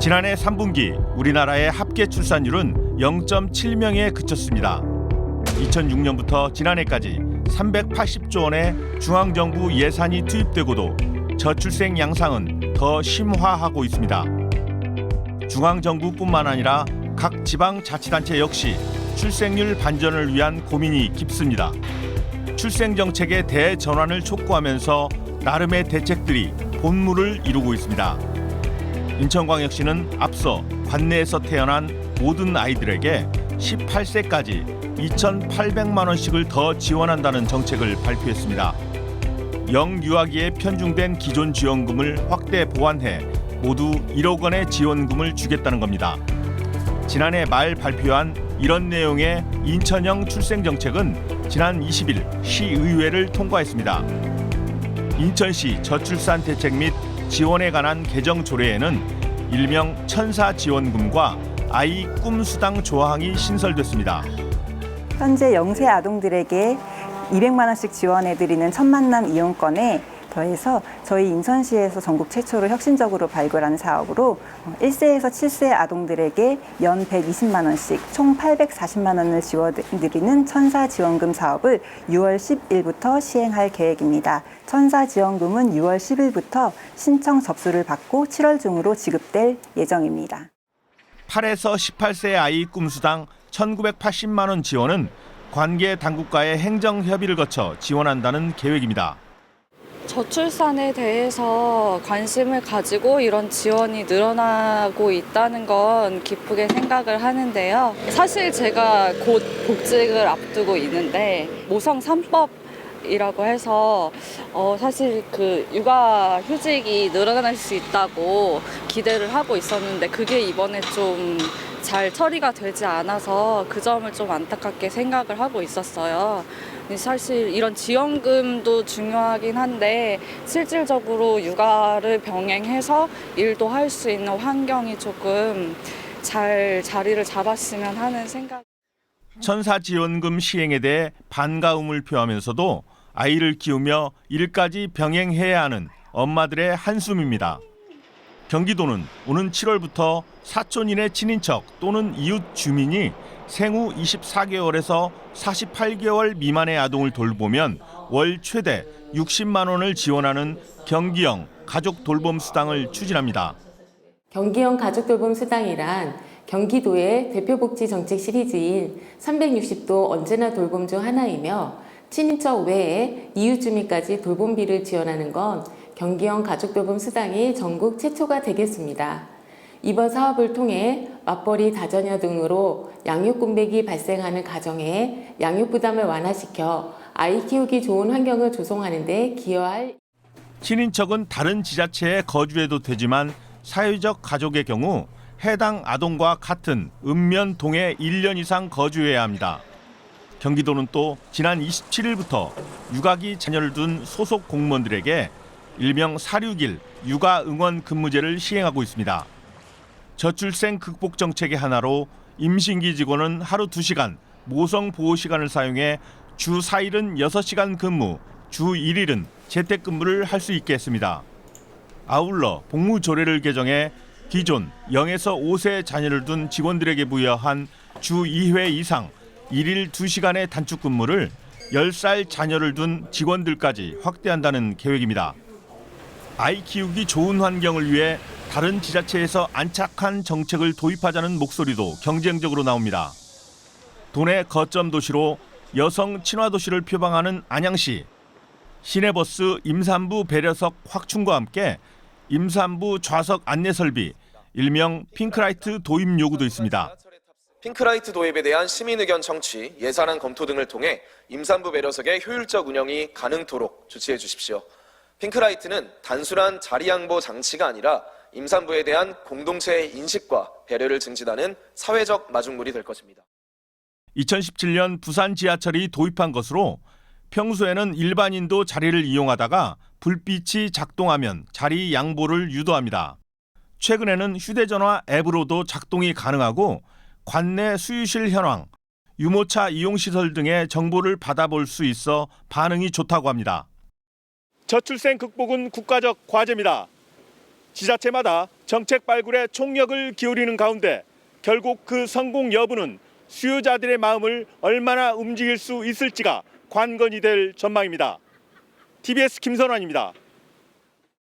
지난해 3분기 우리나라의 합계 출산율은 0.7명에 그쳤습니다. 2006년부터 지난해까지 380조 원의 중앙정부 예산이 투입되고도 저출생 양상은 더 심화하고 있습니다. 중앙정부뿐만 아니라 각 지방자치단체 역시 출생률 반전을 위한 고민이 깊습니다. 출생정책의 대전환을 촉구하면서 나름의 대책들이 본물을 이루고 있습니다. 인천광역시는 앞서 관내에서 태어난 모든 아이들에게 18세까지 2,800만 원씩을 더 지원한다는 정책을 발표했습니다. 영유아기에 편중된 기존 지원금을 확대 보완해 모두 1억 원의 지원금을 주겠다는 겁니다. 지난해 말 발표한 이런 내용의 인천형 출생정책은 지난 20일 시의회를 통과했습니다. 인천시 저출산 대책 및 지원에 관한 개정 조례에는 일명 천사 지원금과 아이 꿈수당 조항이 신설됐습니다. 현재 0세 아동들에게 200만 원씩 지원해드리는 첫 만남 이용권에 더해서 저희 인천시에서 전국 최초로 혁신적으로 발굴한 사업으로 1세에서 7세 아동들에게 연 120만 원씩 총 840만 원을 지원드리는 천사지원금 사업을 6월 10일부터 시행할 계획입니다. 천사지원금은 6월 10일부터 신청 접수를 받고 7월 중으로 지급될 예정입니다. 8에서 18세 아이 꿈수당 1,980만 원 지원은 관계 당국과의 행정 협의를 거쳐 지원한다는 계획입니다. 저출산에 대해서 관심을 가지고 이런 지원이 늘어나고 있다는 건 기쁘게 생각을 하는데요. 사실 제가 곧 복직을 앞두고 있는데 모성 3법이라고 해서 사실 그 육아휴직이 늘어날 수 있다고 기대를 하고 있었는데 그게 이번에 좀 잘 처리가 되지 않아서 그 점을 좀 안타깝게 생각을 하고 있었어요. 사실 이런 지원금도 중요하긴 한데 실질적으로 육아를 병행해서 일도 할 수 있는 환경이 조금 잘 자리를 잡았으면 하는 생각. 천사지원금 시행에 대해 반가움을 표하면서도 아이를 키우며 일까지 병행해야 하는 엄마들의 한숨입니다. 경기도는 오는 7월부터 사촌인의 친인척 또는 이웃 주민이 생후 24개월에서 48개월 미만의 아동을 돌보면 월 최대 60만 원을 지원하는 경기형 가족 돌봄 수당을 추진합니다. 경기형 가족 돌봄 수당이란 경기도의 대표 복지 정책 시리즈인 360도 언제나 돌봄 중 하나이며 친인척 외에 이웃 주민까지 돌봄비를 지원하는 건 경기형 가족 돌봄 수당이 전국 최초가 되겠습니다. 이번 사업을 통해 맞벌이, 다자녀 등으로 양육 공백이 발생하는 가정에 양육 부담을 완화시켜 아이 키우기 좋은 환경을 조성하는 데 기여할. 친인척은 다른 지자체에 거주해도 되지만 사회적 가족의 경우 해당 아동과 같은 읍면동에 1년 이상 거주해야 합니다. 경기도는 또 지난 27일부터 육아기 자녀를 둔 소속 공무원들에게 일명 461 육아 응원 근무제를 시행하고 있습니다. 저출생 극복 정책의 하나로 임신기 직원은 하루 2시간 모성 보호 시간을 사용해 주 4일은 6시간 근무, 주 1일은 재택근무를 할 수 있게 했습니다. 아울러 복무 조례를 개정해 기존 0에서 5세 자녀를 둔 직원들에게 부여한 주 2회 이상 1일 2시간의 단축 근무를 10살 자녀를 둔 직원들까지 확대한다는 계획입니다. 아이 키우기 좋은 환경을 위해 다른 지자체에서 안착한 정책을 도입하자는 목소리도 경쟁적으로 나옵니다. 도내 거점 도시로 여성 친화 도시를 표방하는 안양시. 시내버스 임산부 배려석 확충과 함께 임산부 좌석 안내 설비, 일명 핑크라이트 도입 요구도 있습니다. 핑크라이트 도입에 대한 시민 의견 청취, 예산안 검토 등을 통해 임산부 배려석의 효율적 운영이 가능토록 조치해 주십시오. 핑크라이트는 단순한 자리 양보 장치가 아니라 임산부에 대한 공동체의 인식과 배려를 증진하는 사회적 마중물이 될 것입니다. 2017년 부산 지하철이 도입한 것으로 평소에는 일반인도 자리를 이용하다가 불빛이 작동하면 자리 양보를 유도합니다. 최근에는 휴대전화 앱으로도 작동이 가능하고 관내 수유실 현황, 유모차 이용시설 등의 정보를 받아볼 수 있어 반응이 좋다고 합니다. 저출생 극복은 국가적 과제입니다. 지자체마다 정책 발굴에 총력을 기울이는 가운데 결국 그 성공 여부는 수요자들의 마음을 얼마나 움직일 수 있을지가 관건이 될 전망입니다. TBS 김선환입니다.